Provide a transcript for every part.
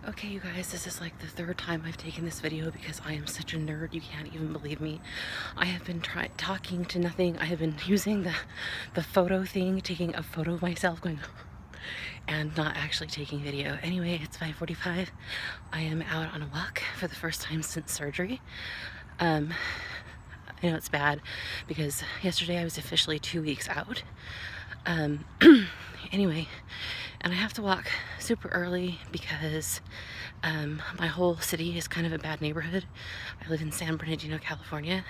Okay, you guys, this is like the third time I've taken this video because I am such a nerd, you can't even believe me. I have been talking to nothing. I have been using the photo thing, taking a photo of myself going and not actually taking video. Anyway, it's 5:45. I am out on a walk for the first time since surgery. I know it's bad because yesterday I was officially 2 weeks out. Anyway, and I have to walk super early because my whole city is kind of a bad neighborhood. I live in San Bernardino, California,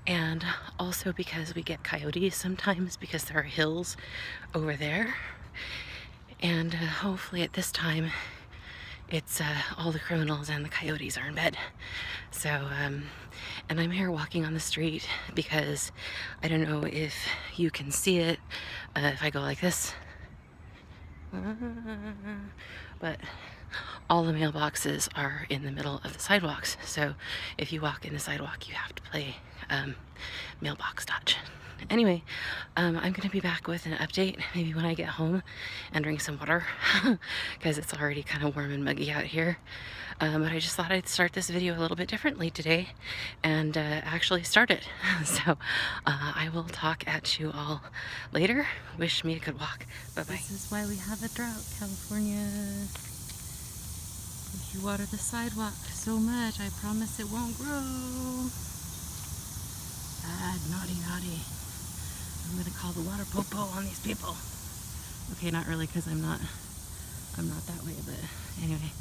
and also because we get coyotes sometimes because there are hills over there. And hopefully at this time it's all the criminals and the coyotes are in bed. So, and I'm here walking on the street because I don't know if you can see it if I go like this. But all the mailboxes are in the middle of the sidewalks. So if you walk in the sidewalk, you have to play mailbox dodge. Anyway, I'm gonna be back with an update maybe when I get home and drink some water because it's already kind of warm and muggy out here. But I just thought I'd start this video a little bit differently today and actually start it. So I will talk at you all later. Wish me a good walk. Bye-bye. This is why we have a drought, California. If you water the sidewalk so much, I promise it won't grow. Bad, naughty, naughty. I'm gonna call the water popo on these people. Okay, not really, because I'm not that way, but anyway.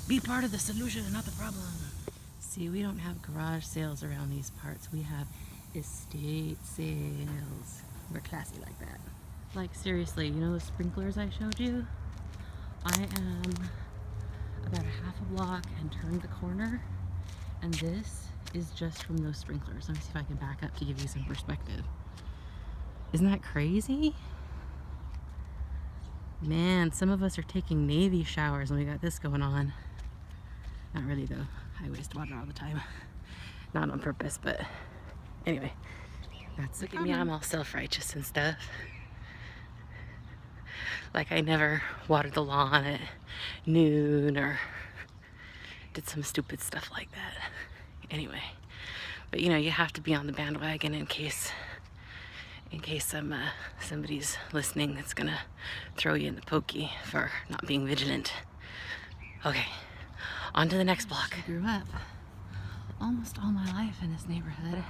Be part of the solution, not the problem. See, we don't have garage sales around these parts. We have estate sales. We're classy like that. Like, seriously, you know the sprinklers I showed you? I am about a half a block and turned the corner, and this is just from those sprinklers. Let me see if I can back up to give you some perspective. Isn't that crazy? Man, some of us are taking Navy showers and we got this going on. Not really though. I waste water all the time. Not on purpose, but anyway. That's look at me, I'm all self-righteous and stuff. Like I never watered the lawn at noon or did some stupid stuff like that. Anyway, but you know, you have to be on the bandwagon in case somebody's listening that's gonna throw you in the pokey for not being vigilant. Okay, on to the next block. I grew up almost all my life in this neighborhood,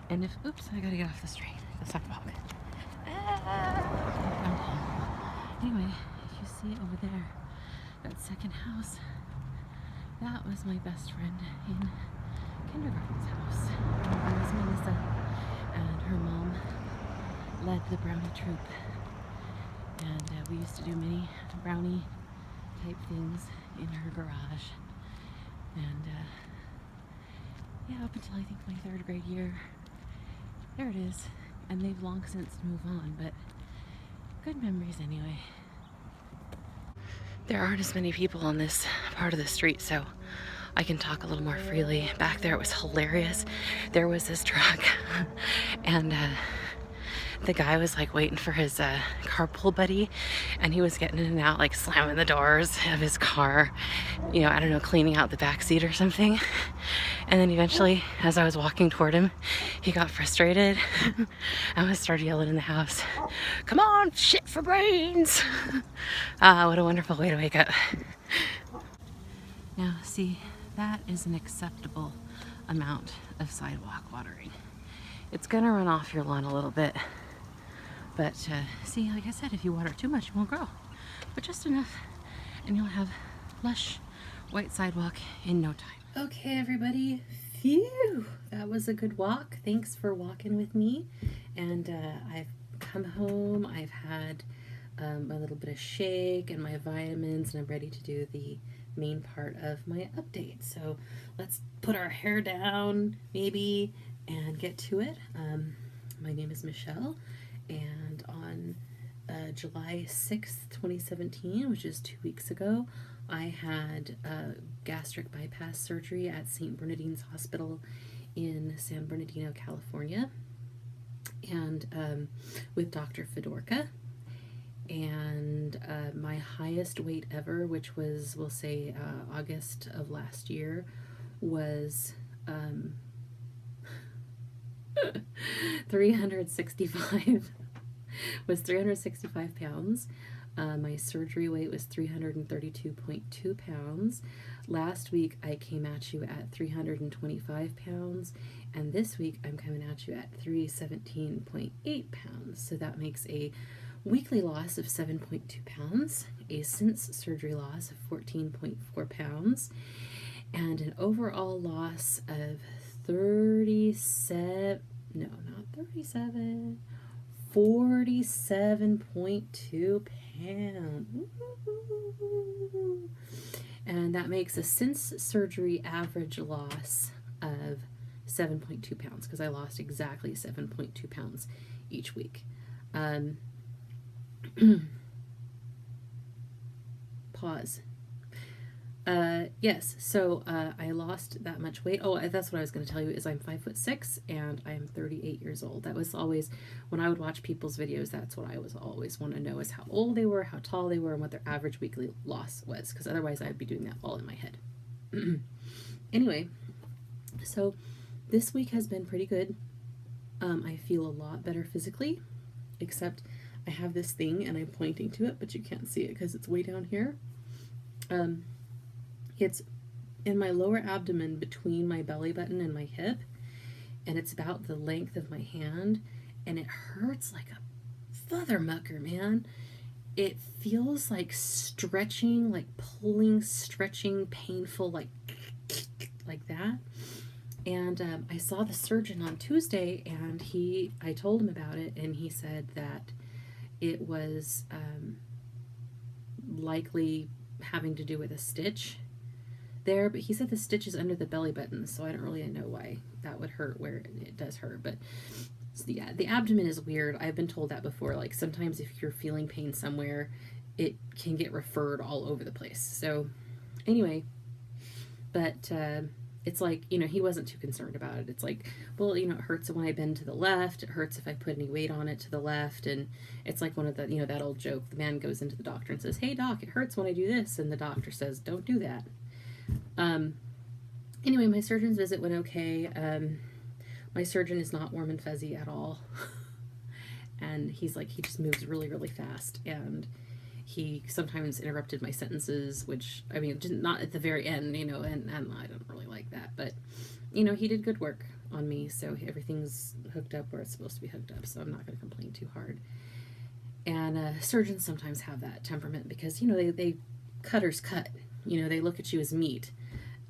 and if, oops, I gotta get off the street, the sidewalk. Anyway, if you see over there, that second house, that was my best friend in kindergarten's house. Her name was Melissa, and her mom led the brownie troop, and we used to do many brownie type things in her garage, and yeah, up until I think my 3rd grade year, there it is, and they've long since moved on, but good memories anyway. There aren't as many people on this part of the street, so I can talk a little more freely. Back there it was hilarious. There was this truck and the guy was like waiting for his carpool buddy, and he was getting in and out, like slamming the doors of his car, you know, I don't know, cleaning out the back seat or something. And then eventually, as I was walking toward him, he got frustrated and started yelling in the house, "Come on, shit for brains!" What a wonderful way to wake up. Now, see, that is an acceptable amount of sidewalk watering. It's gonna run off your lawn a little bit, but see, like I said, if you water too much, it won't grow. But just enough, and you'll have lush white sidewalk in no time. Okay, everybody, phew, that was a good walk. Thanks for walking with me. And I've come home, I've had a little bit of shake and my vitamins, and I'm ready to do the main part of my update. So let's put our hair down, maybe, and get to it. My name is Michelle, and on July 6th, 2017, which is 2 weeks ago, I had gastric bypass surgery at St. Bernardine's Hospital in San Bernardino, California, and with Dr. Fedorka. and my highest weight ever, which was, we'll say, August of last year, was 365 was 365 pounds. My surgery weight was 332.2 pounds. Last week I came at you at 325 pounds, and this week I'm coming at you at 317.8 pounds. So that makes a weekly loss of 7.2 pounds, a since surgery loss of 14.4 pounds, and an overall loss of 47.2 pounds. And that makes a since surgery average loss of 7.2 pounds, because I lost exactly 7.2 pounds each week. Pause. Yes, so I lost that much weight. Oh, that's what I was going to tell you, is I'm 5'6" and I'm 38 years old. That was always, when I would watch people's videos, that's what I was always want to know, is how old they were, how tall they were, and what their average weekly loss was, because otherwise I'd be doing that all in my head. Anyway, so this week has been pretty good. I feel a lot better physically, except I have this thing and I'm pointing to it, but you can't see it because it's way down here. It's in my lower abdomen between my belly button and my hip, and it's about the length of my hand, and it hurts like a feather mucker, man. It feels like stretching, like pulling, stretching, painful, like that. And I saw the surgeon on Tuesday, and I told him about it, and he said that it was likely having to do with a stitch there, but he said the stitch is under the belly button, so I don't really know why that would hurt where it does hurt. But so yeah, the abdomen is weird. I've been told that before, like sometimes if you're feeling pain somewhere, it can get referred all over the place. So anyway, but it's like, he wasn't too concerned about it. It's like, well, it hurts when I bend to the left, it hurts if I put any weight on it to the left, and it's like one of the, that old joke, the man goes into the doctor and says, "Hey doc, it hurts when I do this," and the doctor says, "Don't do that." Anyway, my surgeon's visit went okay. My surgeon is not warm and fuzzy at all. And he just moves really, really fast. And he sometimes interrupted my sentences, which, not at the very end, and I don't really like that. But, he did good work on me, so everything's hooked up where it's supposed to be hooked up, so I'm not going to complain too hard. And surgeons sometimes have that temperament because, they cutters cut. They look at you as meat,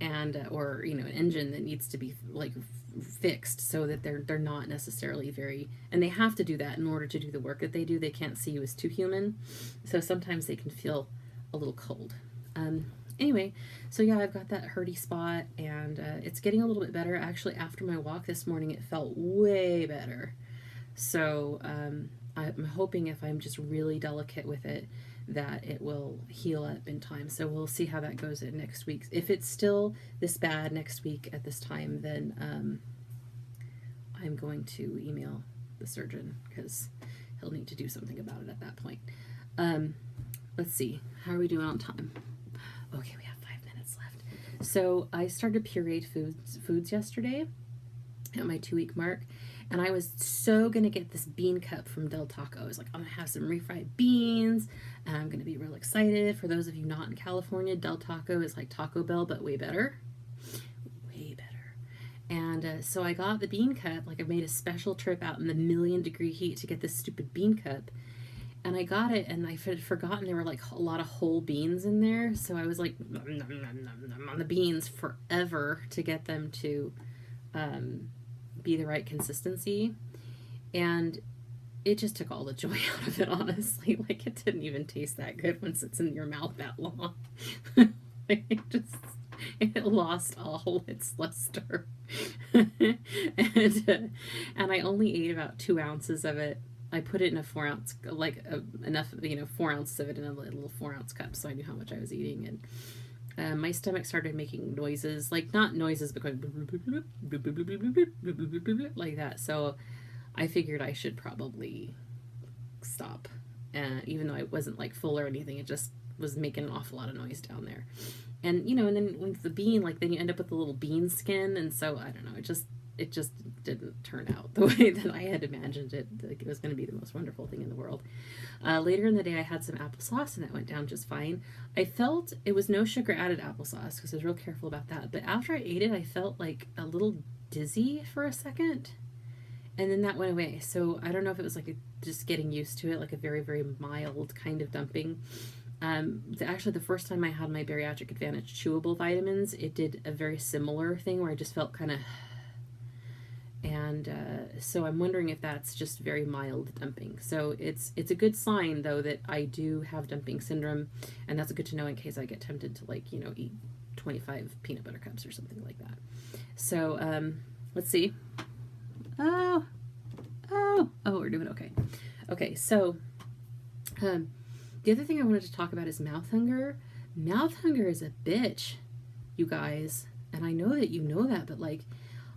and or an engine that needs to be like fixed, so that they're not necessarily very, and they have to do that in order to do the work that they do. They can't see you as too human, so sometimes they can feel a little cold. Anyway, so yeah, I've got that hurty spot, and it's getting a little bit better. Actually, after my walk this morning, it felt way better. So I'm hoping, if I'm just really delicate with it, that it will heal up in time. So we'll see how that goes in next week. If it's still this bad next week at this time, then I'm going to email the surgeon, because he'll need to do something about it at that point. Let's see, how are we doing on time? Okay, we have 5 minutes left. So I started pureed foods yesterday at my 2-week mark, and I was so gonna get this bean cup from Del Taco. I was like, I'm gonna have some refried beans, and I'm gonna be real excited. For those of you not in California, Del Taco is like Taco Bell, but way better. Way better. And so I got the bean cup. Like, I made a special trip out in the 1,000,000-degree heat to get this stupid bean cup. And I got it, and I had forgotten there were like a lot of whole beans in there. So I was like, nom, nom, nom, nom, nom, on the beans forever to get them to be the right consistency. And it just took all the joy out of it, honestly. Like, it didn't even taste that good once it's in your mouth that long. It lost all its luster. and I only ate about 2 ounces of it. I put it in a 4-ounce, enough, 4 ounces of it in a little 4-ounce cup, so I knew how much I was eating. And my stomach started making noises, like, not noises, but going like that. So I figured I should probably stop. even though I wasn't like full or anything. It just was making an awful lot of noise down there. And you know, and then with the bean, like then you end up with a little bean skin, and so I don't know, it just didn't turn out the way that I had imagined it. Like it was going to be the most wonderful thing in the world. Later in the day, I had some applesauce, and that went down just fine. I felt it was no sugar added applesauce because I was real careful about that. But after I ate it, I felt like a little dizzy for a second, and then that went away. So I don't know if it was like just getting used to it, like a very, very mild kind of dumping. Actually, the first time I had my Bariatric Advantage chewable vitamins, it did a very similar thing where I just felt kind of, and so I'm wondering if that's just very mild dumping. So it's a good sign though that I do have dumping syndrome, and that's good to know in case I get tempted to, like, you know, eat 25 peanut butter cups or something like that. So let's see. Oh, we're doing okay. Okay, so the other thing I wanted to talk about is mouth hunger. Mouth hunger is a bitch, you guys. And I know that you know that, but like,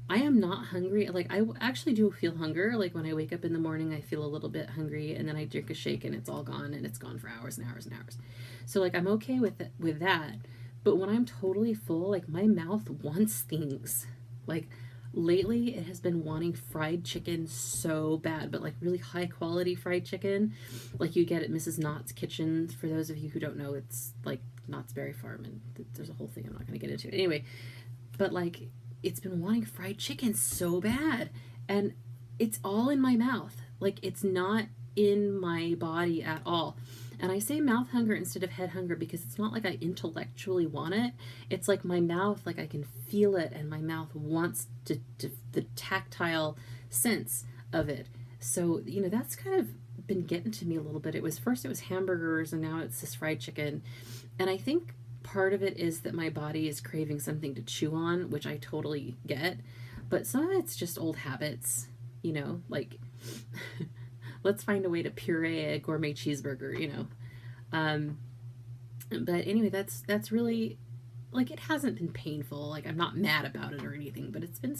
I am not hungry. Like, I actually do feel hunger. Like, when I wake up in the morning, I feel a little bit hungry, and then I drink a shake and it's all gone, and it's gone for hours and hours and hours. So, like, I'm okay with that. But when I'm totally full, like, my mouth wants things. Like, lately, it has been wanting fried chicken so bad, but like really high quality fried chicken, like you get at Mrs. Knott's Kitchen. For those of you who don't know, it's like Knott's Berry Farm, and there's a whole thing I'm not going to get into it anyway. But like, it's been wanting fried chicken so bad, and it's all in my mouth. Like, it's not in my body at all. And I say mouth hunger instead of head hunger because it's not like I intellectually want it. It's like my mouth, like I can feel it, and my mouth wants to the tactile sense of it. So, you know, that's kind of been getting to me a little bit. It was hamburgers, and now it's this fried chicken. And I think part of it is that my body is craving something to chew on, which I totally get. But some of it's just old habits, you know, like let's find a way to puree a gourmet cheeseburger, you know. But anyway, that's really, like, it hasn't been painful. Like, I'm not mad about it or anything, but it's been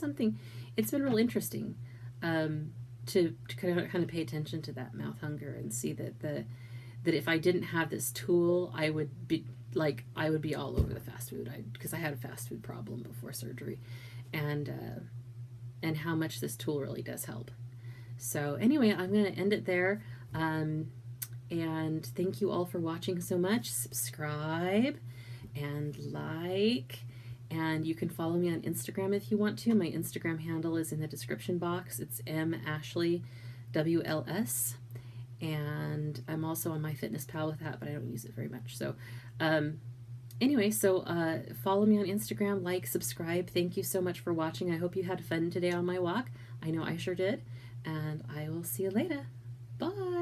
real interesting to kind of pay attention to that mouth hunger and see that if I didn't have this tool, I would be all over the fast food. Because I had a fast food problem before surgery, and how much this tool really does help. So anyway, I'm going to end it there. And thank you all for watching so much. Subscribe and like. And you can follow me on Instagram if you want to. My Instagram handle is in the description box. It's MAshleyWLS. And I'm also on MyFitnessPal with that, but I don't use it very much. So anyway, follow me on Instagram, like, subscribe. Thank you so much for watching. I hope you had fun today on my walk. I know I sure did. And I will see you later. Bye.